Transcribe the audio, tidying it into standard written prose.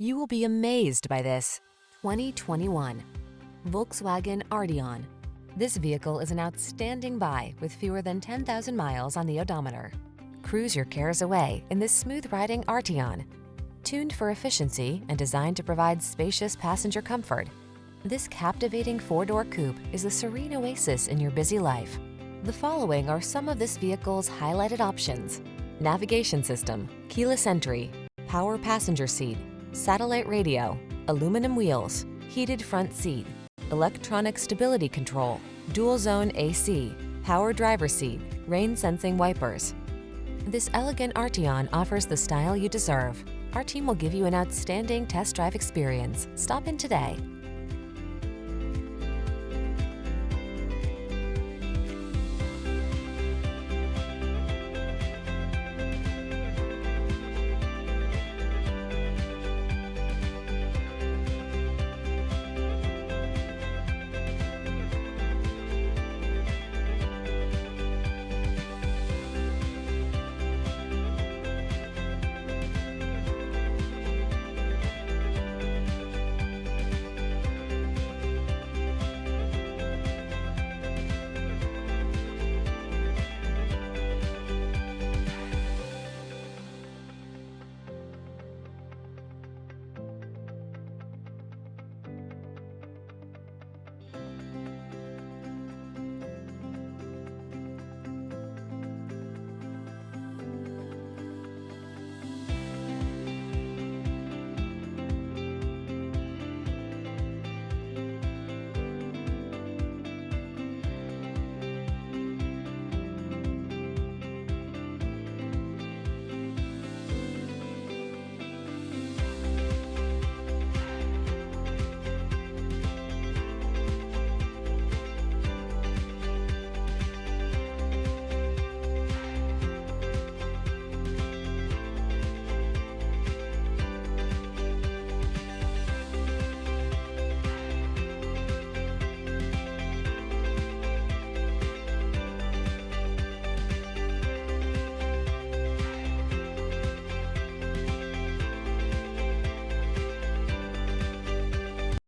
You will be amazed by this 2021 Volkswagen Arteon. This vehicle is an outstanding buy with fewer than 10,000 miles on the odometer. Cruise your cares away in this smooth-riding Arteon. Tuned for efficiency and designed to provide spacious passenger comfort, this captivating four-door coupe is a serene oasis in your busy life. The following are some of this vehicle's highlighted options: navigation system, keyless entry, power passenger seat, satellite radio, aluminum wheels, heated front seat, electronic stability control, dual zone AC, power driver seat, rain sensing wipers. This elegant Arteon offers the style you deserve. Our team will give you an outstanding test drive experience. Stop in today.